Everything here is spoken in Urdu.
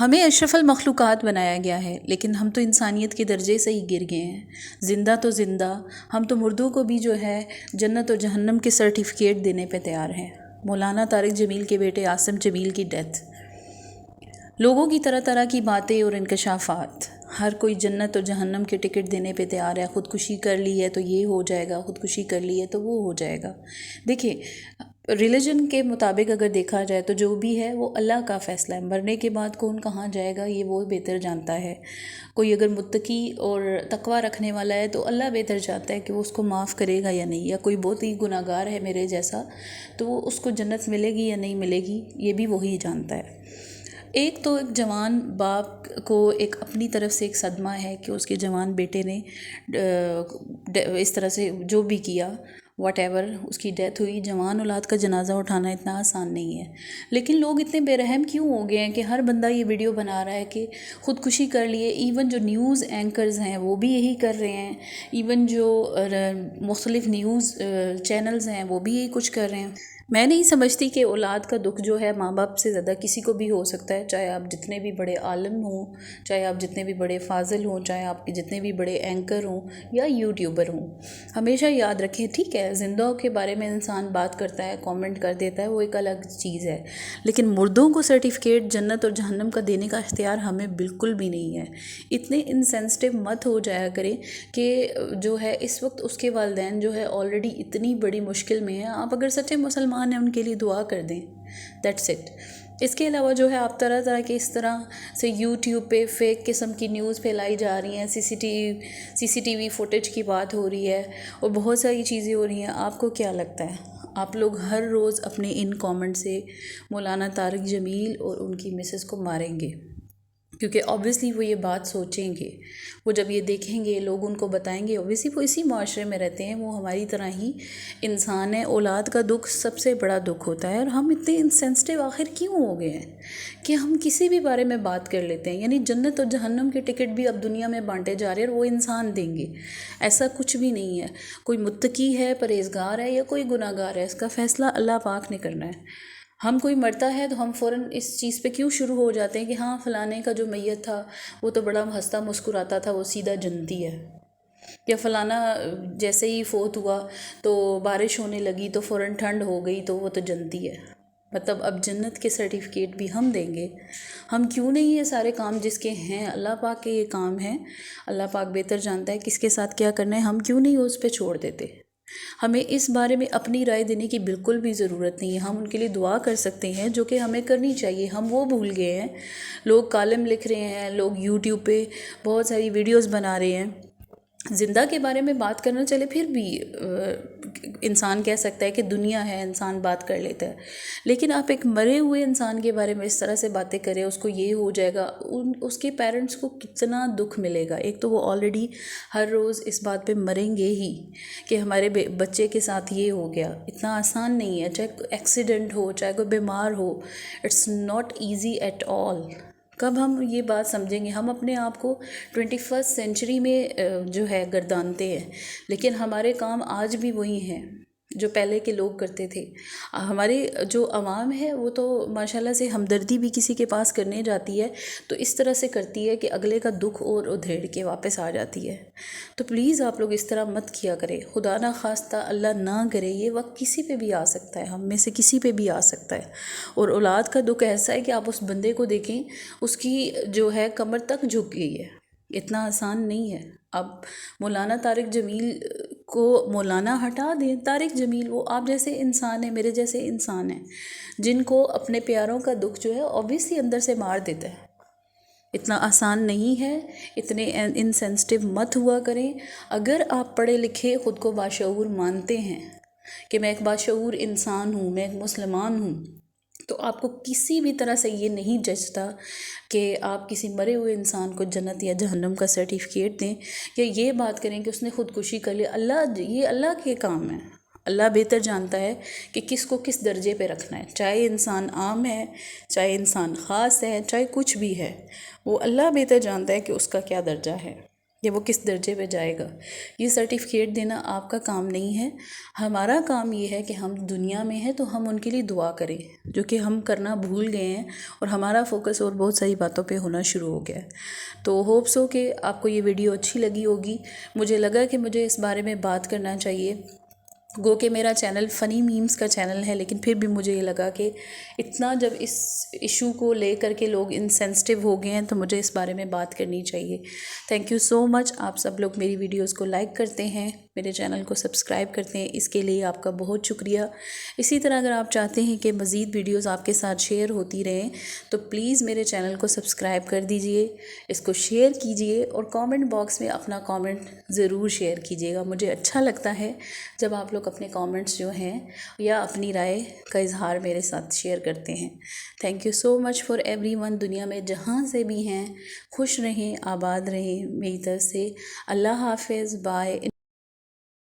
ہمیں اشرف المخلوقات بنایا گیا ہے، لیکن ہم تو انسانیت کے درجے سے ہی گر گئے ہیں۔ زندہ تو زندہ، ہم تو مردوں کو بھی جو ہے جنت اور جہنم کے سرٹیفکیٹ دینے پہ تیار ہیں۔ مولانا طارق جمیل کے بیٹے عاصم جمیل کی ڈیتھ، لوگوں کی طرح طرح کی باتیں اور انکشافات، ہر کوئی جنت اور جہنم کے ٹکٹ دینے پہ تیار ہے۔ خودکشی کر لی ہے تو یہ ہو جائے گا، خودکشی کر لی ہے تو وہ ہو جائے گا۔ دیکھیں، ریلیجن کے مطابق اگر دیکھا جائے تو جو بھی ہے وہ اللہ کا فیصلہ ہے۔ مرنے کے بعد کون کہاں جائے گا یہ وہ بہتر جانتا ہے۔ کوئی اگر متقی اور تقوی رکھنے والا ہے تو اللہ بہتر جانتا ہے کہ وہ اس کو معاف کرے گا یا نہیں، یا کوئی بہت ہی گناہ گار ہے میرے جیسا تو وہ اس کو جنت ملے گی یا نہیں ملے گی، یہ بھی وہی جانتا ہے۔ ایک تو ایک جوان باپ کو ایک اپنی طرف سے ایک صدمہ ہے کہ اس کے جوان بیٹے نے اس طرح سے جو بھی کیا، واٹ ایور، اس کی ڈیتھ ہوئی۔ جوان اولاد کا جنازہ اٹھانا اتنا آسان نہیں ہے، لیکن لوگ اتنے بے رحم کیوں ہو گئے ہیں کہ ہر بندہ یہ ویڈیو بنا رہا ہے کہ خودکشی کر لیے۔ ایون جو نیوز اینکرز ہیں وہ بھی یہی کر رہے ہیں، ایون جو مختلف نیوز چینلز ہیں وہ بھی یہی کچھ کر رہے ہیں۔ میں نہیں سمجھتی کہ اولاد کا دکھ جو ہے ماں باپ سے زیادہ کسی کو بھی ہو سکتا ہے، چاہے آپ جتنے بھی بڑے عالم ہوں، چاہے آپ جتنے بھی بڑے فاضل ہوں، چاہے آپ کے جتنے بھی بڑے اینکر ہوں یا یوٹیوبر ہوں۔ ہمیشہ یاد رکھیں، ٹھیک ہے زندوں کے بارے میں انسان بات کرتا ہے، کامنٹ کر دیتا ہے، وہ ایک الگ چیز ہے، لیکن مردوں کو سرٹیفکیٹ جنت اور جہنم کا دینے کا اختیار ہمیں بالکل بھی نہیں ہے۔ اتنے انسینسٹیو مت ہو جایا کریں کہ جو ہے اس وقت اس کے والدین جو ہے آلریڈی اتنی بڑی مشکل میں ہیں، آپ اگر سچے مسلمان ہیں ان کے لیے دعا کر دیں، دیٹس اٹ۔ اس کے علاوہ جو ہے آپ طرح طرح کے اس طرح سے یوٹیوب پہ فیک قسم کی نیوز پھیلائی جا رہی ہیں، سی ٹی وی فوٹیج کی بات ہو رہی ہے اور بہت ساری چیزیں ہو رہی ہیں۔ آپ کو کیا لگتا ہے آپ لوگ ہر روز اپنے ان کامنٹ سے مولانا طارق جمیل اور ان کی مسز کو ماریں گے، کیونکہ آبویسلی وہ یہ بات سوچیں گے، وہ جب یہ دیکھیں گے لوگ ان کو بتائیں گے، آبویسلی وہ اسی معاشرے میں رہتے ہیں، وہ ہماری طرح ہی انسان ہے۔ اولاد کا دکھ سب سے بڑا دکھ ہوتا ہے، اور ہم اتنے انسینسٹیو آخر کیوں ہو گئے ہیں کہ ہم کسی بھی بارے میں بات کر لیتے ہیں۔ یعنی جنت اور جہنم کے ٹکٹ بھی اب دنیا میں بانٹے جا رہے ہیں اور وہ انسان دیں گے، ایسا کچھ بھی نہیں ہے۔ کوئی متقی ہے، پرہیزگار ہے یا کوئی گناہ گار ہے، اس کا فیصلہ اللہ پاک نے کرنا ہے۔ ہم کوئی مرتا ہے تو ہم فوراً اس چیز پہ کیوں شروع ہو جاتے ہیں کہ ہاں فلانے کا جو میت تھا وہ تو بڑا ہنستا مسکراتا تھا، وہ سیدھا جنتی ہے، یا فلانا جیسے ہی فوت ہوا تو بارش ہونے لگی تو فوراً ٹھنڈ ہو گئی تو وہ تو جنتی ہے۔ مطلب اب جنت کے سرٹیفکیٹ بھی ہم دیں گے؟ ہم کیوں نہیں یہ سارے کام جس کے ہیں اللہ پاک کے یہ کام ہیں، اللہ پاک بہتر جانتا ہے کس کے ساتھ کیا کرنا ہے، ہم کیوں نہیں اس پہ چھوڑ دیتے؟ ہمیں اس بارے میں اپنی رائے دینے کی بالکل بھی ضرورت نہیں ہے۔ ہم ان کے لیے دعا کر سکتے ہیں جو کہ ہمیں کرنی چاہیے، ہم وہ بھول گئے ہیں۔ لوگ کالم لکھ رہے ہیں، لوگ یوٹیوب پہ بہت ساری ویڈیوز بنا رہے ہیں۔ زندہ کے بارے میں بات کرنا چلے پھر بھی انسان کہہ سکتا ہے کہ دنیا ہے، انسان بات کر لیتا ہے، لیکن آپ ایک مرے ہوئے انسان کے بارے میں اس طرح سے باتیں کریں، اس کو یہ ہو جائے گا، اس کے پیرنٹس کو کتنا دکھ ملے گا۔ ایک تو وہ آلریڈی ہر روز اس بات پہ مریں گے ہی کہ ہمارے بچے کے ساتھ یہ ہو گیا۔ اتنا آسان نہیں ہے، چاہے ایکسیڈنٹ ہو، چاہے کوئی بیمار ہو، it's not easy at all. کب ہم یہ بات سمجھیں گے؟ ہم اپنے آپ کو 21 سینچری میں جو ہے گردانتے ہیں، لیکن ہمارے کام آج بھی وہی ہیں جو پہلے کے لوگ کرتے تھے۔ ہماری جو عوام ہے وہ تو ماشاءاللہ سے ہمدردی بھی کسی کے پاس کرنے جاتی ہے تو اس طرح سے کرتی ہے کہ اگلے کا دکھ اور ادھیڑ کے واپس آ جاتی ہے۔ تو پلیز آپ لوگ اس طرح مت کیا کریں، خدا نہ خواستہ اللہ نہ کرے، یہ وقت کسی پہ بھی آ سکتا ہے، ہم میں سے کسی پہ بھی آ سکتا ہے۔ اور اولاد کا دکھ ایسا ہے کہ آپ اس بندے کو دیکھیں، اس کی جو ہے کمر تک جھک گئی ہے، اتنا آسان نہیں ہے۔ اب مولانا طارق جمیل کو مولانا ہٹا دیں، طارق جمیل وہ آپ جیسے انسان ہیں، میرے جیسے انسان ہیں، جن کو اپنے پیاروں کا دکھ جو ہے اوبویسلی اندر سے مار دیتا ہے۔ اتنا آسان نہیں ہے، اتنے انسینسٹیو مت ہوا کریں۔ اگر آپ پڑھے لکھے خود کو باشعور مانتے ہیں کہ میں ایک باشعور انسان ہوں، میں ایک مسلمان ہوں، تو آپ کو کسی بھی طرح سے یہ نہیں جچتا کہ آپ کسی مرے ہوئے انسان کو جنت یا جہنم کا سرٹیفکیٹ دیں، یا یہ بات کریں کہ اس نے خودکشی کر لی۔ یہ اللہ کے کام ہے، اللہ بہتر جانتا ہے کہ کس کو کس درجے پہ رکھنا ہے، چاہے انسان عام ہے، چاہے انسان خاص ہے، چاہے کچھ بھی ہے، وہ اللہ بہتر جانتا ہے کہ اس کا کیا درجہ ہے۔ یا وہ کس درجے پہ جائے گا۔ یہ سرٹیفکیٹ دینا آپ کا کام نہیں ہے، ہمارا کام یہ ہے کہ ہم دنیا میں ہیں تو ہم ان کے لیے دعا کریں، جو کہ ہم کرنا بھول گئے ہیں، اور ہمارا فوکس اور بہت ساری باتوں پہ ہونا شروع ہو گیا ہے۔ تو ہوپ سو کہ آپ کو یہ ویڈیو اچھی لگی ہوگی۔ مجھے لگا کہ مجھے اس بارے میں بات کرنا چاہیے، گو کہ میرا چینل فنی میمز کا چینل ہے، لیکن پھر بھی مجھے یہ لگا کہ اتنا جب اس ایشو کو لے کر کے لوگ انسینسٹیو ہو گئے ہیں تو مجھے اس بارے میں بات کرنی چاہیے۔ تھینک یو سو مچ، آپ سب لوگ میری ویڈیوز کو لائک کرتے ہیں، میرے چینل کو سبسکرائب کرتے ہیں، اس کے لیے آپ کا بہت شکریہ۔ اسی طرح اگر آپ چاہتے ہیں کہ مزید ویڈیوز آپ کے ساتھ شیئر ہوتی رہیں تو پلیز میرے چینل کو سبسکرائب کر دیجئے، اس کو شیئر کیجئے، اور کامنٹ باکس میں اپنا کامنٹ ضرور شیئر کیجئے گا۔ مجھے اچھا لگتا ہے جب آپ لوگ اپنے کامنٹس جو ہیں یا اپنی رائے کا اظہار میرے ساتھ شیئر کرتے ہیں۔ Thank you so much for every one, دنیا میں جہاں سے بھی ہیں خوش رہیں، آباد رہیں، میری طرف سے اللہ حافظ، بائے۔